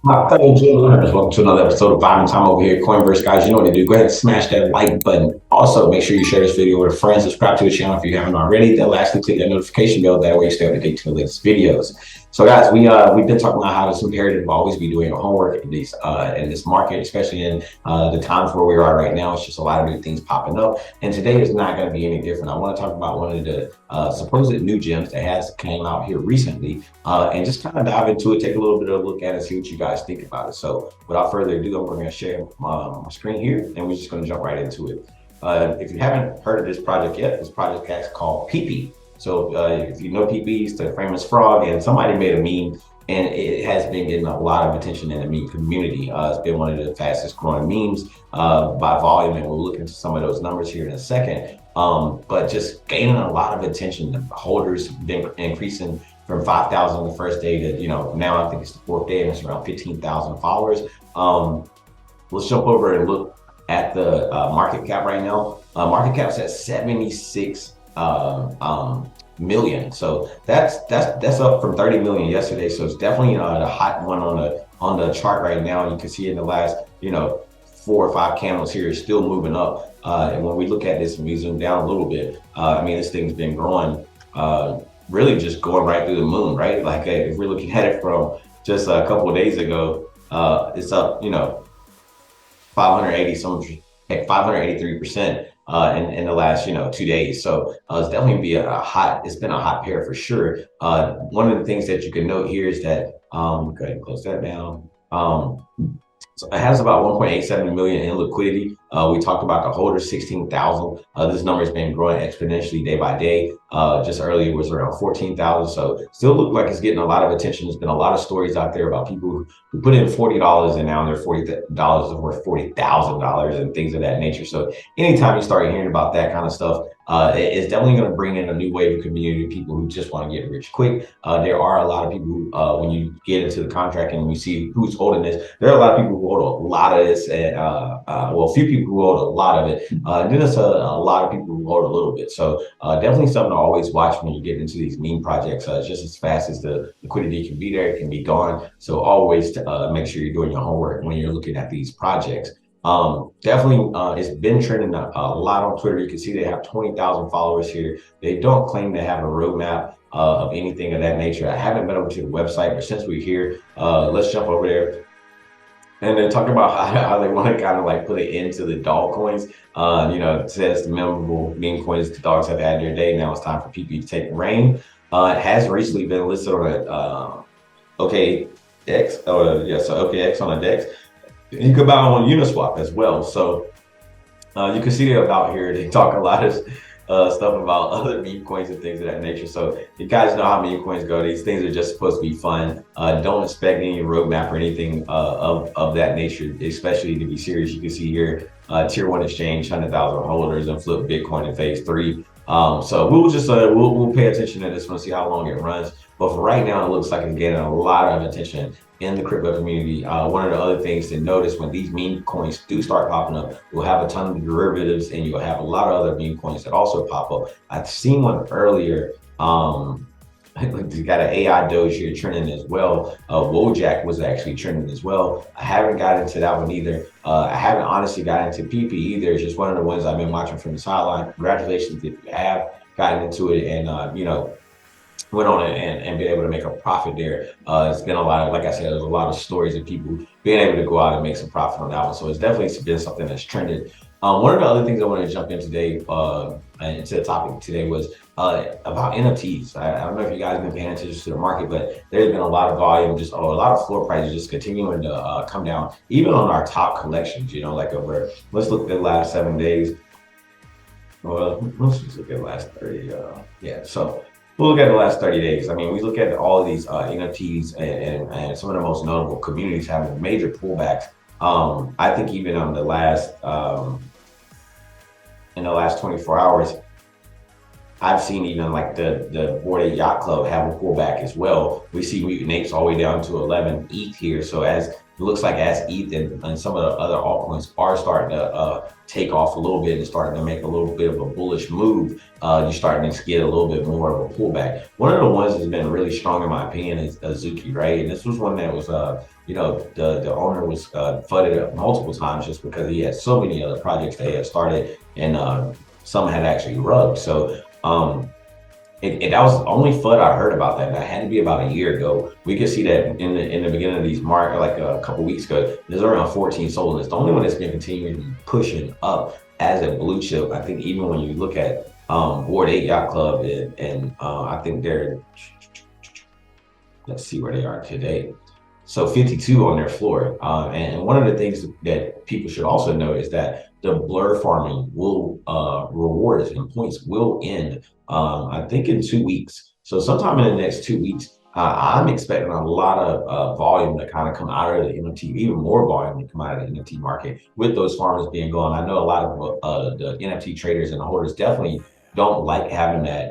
My fellow Jim learners, welcome to another episode of Vibing Time over here. Coinverse guys, you know what to do. Go ahead and smash that like button. Also, make sure you share this video with a friend. Subscribe to the channel if you haven't already. Then lastly, click that notification bell. That way you stay up to date to the latest videos. So guys, we've been talking about how it's imperative to always be doing your homework in these in this market, especially in the times where we are right now. It's just a lot of new things popping up. And today is not going to be any different. I want to talk about one of the supposed new gems that has came out here recently, and just kind of dive into it, take a little bit of a look at it, see what you guys think about it. So without further ado, I'm going to share my screen here, and we're just going to jump right into it. If you haven't heard of this project yet, this project is called PP. So if you know PP, it's the famous frog, and somebody made a meme, and it has been getting a lot of attention in the meme community. It's been one of the fastest growing memes by volume, and we'll look into some of those numbers here in a second. But just gaining a lot of attention. The holders have been increasing from 5,000 the first day to, now I think it's the fourth day and it's around 15,000 followers. Let's jump over and look at the market cap right now. Market cap's at 76 million. So that's up from 30 million yesterday. So it's definitely the hot one on the chart right now. You can see in the last, 4 or 5 candles here is still moving up. And when we look at this and we zoom down a little bit, this thing's been growing, really just going right through the moon, right? Like if we're looking at it from just a couple of days ago, it's up, 583% in the last 2 days. So it's definitely it's been a hot pair for sure. One of the things that you can note here is that go ahead and close that down. So it has about 1.87 million in liquidity. We talked about the holders, 16,000. This number has been growing exponentially day by day. Just earlier it was around 14,000. So still look like it's getting a lot of attention. There's been a lot of stories out there about people who put in $40 and now their $40 is worth $40,000 and things of that nature. So anytime you start hearing about that kind of stuff, it's definitely going to bring in a new wave of community of people who just want to get rich quick. There are a lot of people who, when you get into the contract and you see who's holding this, there are a lot of people who hold a lot of this, and a few people who hold a lot of it. And then there's a lot of people who hold a little bit. So definitely something to always watch when you get into these meme projects. Just as fast as the liquidity can be there, it can be gone. So always make sure you're doing your homework when you're looking at these projects. Definitely, it's been trending a lot on Twitter. You can see they have 20,000 followers here. They don't claim to have a roadmap of anything of that nature. I haven't been over to the website, but since we're here, let's jump over there. And they're talking about how they want to kind of like put it into the dog coins. It says the memorable meme coins the dogs have had their day. Now it's time for PP to take reign. It has recently been listed on OKX, so OKX on the DEX. You could buy on Uniswap as well. So you can see about here, they talk a lot of stuff about other meme coins and things of that nature. So you guys know how meme coins go. These things are just supposed to be fun. Don't expect any roadmap or anything of that nature, especially to be serious. You can see here, tier 1 exchange, 100,000 holders and flip Bitcoin in phase 3. So we'll just we'll pay attention to this one, see how long it runs. But for right now, it looks like it's getting a lot of attention in the crypto community. One of the other things to notice when these meme coins do start popping up, you'll have a ton of derivatives and you'll have a lot of other meme coins that also pop up. I've seen one earlier. You got an AI Doge here trending as well. Wojak was actually trending as well. I haven't got into that one either. I haven't honestly got into PP either. It's just one of the ones I've been watching from the sideline. Congratulations if you have gotten into it and went on it and been able to make a profit there. It's been a lot of, like I said, there's a lot of stories of people being able to go out and make some profit on that one. So it's definitely been something that's trended. One of the other things I want to jump in today, into the topic today was about NFTs. I don't know if you guys have been paying attention to the market, but there's been a lot of volume, just a lot of floor prices just continuing to come down, even on our top collections, like over, let's look at the last 7 days. Well, let's just look at the last 30. So we'll look at the last 30 days. We look at all of these NFTs and some of the most notable communities having major pullbacks. I think even on the last, in the last 24 hours, I've seen even like the Bored Ape Yacht Club have a pullback as well. We see Mutant Apes all the way down to 11 ETH here. So as it looks like as ETH and some of the other altcoins are starting to take off a little bit and starting to make a little bit of a bullish move, you're starting to get a little bit more of a pullback. One of the ones that's been really strong in my opinion is Azuki, right? And this was one that was the owner was flooded up multiple times just because he had so many other projects that he had started, and some had actually rubbed. So that was the only FUD I heard about that. And that had to be about a year ago. We could see that in the beginning of these markets, like a couple weeks ago, there's around 14 sold. And it's the only one that's been continuing pushing up as a blue chip. I think even when you look at Board 8 Yacht Club and I think they're, let's see where they are today. So 52 on their floor. And one of the things that people should also know is that the blur farming will rewards and points will end, I think in 2 weeks. So sometime in the next 2 weeks, I'm expecting a lot of volume to kind of come out of the NFT, even more volume to come out of the NFT market with those farmers being gone. I know a lot of the NFT traders and the holders definitely don't like having that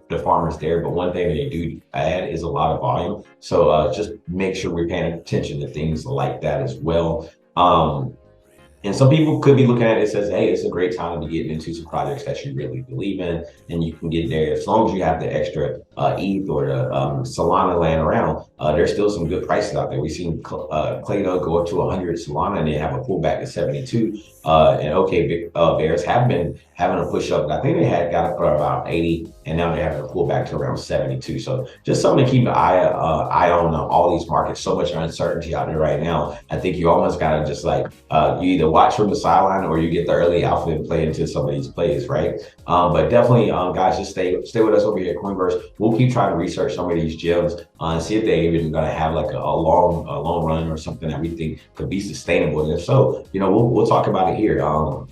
the farmers there, but one thing they do add is a lot of volume. So just make sure we're paying attention to things like that as well. And some people could be looking at it and says, hey, it's a great time to get into some projects that you really believe in, and you can get there as long as you have the extra ETH or the Solana laying around. There's still some good prices out there. We've seen Clado go up to 100 Solana and then have a pullback to 72. And OK Bears have been having a push up. I think they had got up to about 80, and now they're having a pullback to around 72. So just something to keep an eye on all these markets. So much uncertainty out there right now. I think you almost got to just like you either watch from the sideline or you get the early alpha and play into some of these plays, right? But definitely, guys, just stay with us over here at Coinverse. We'll keep trying to research some of these gems and see if they even going to have like a long run or something that we think could be sustainable. And if so, we'll talk about it here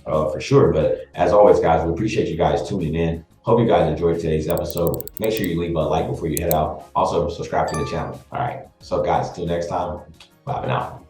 for sure. But as always, guys, we appreciate you guys tuning in. Hope you guys enjoyed today's episode. Make sure you leave a like before you head out. Also, subscribe to the channel. All right. So, guys, till next time, bye for now.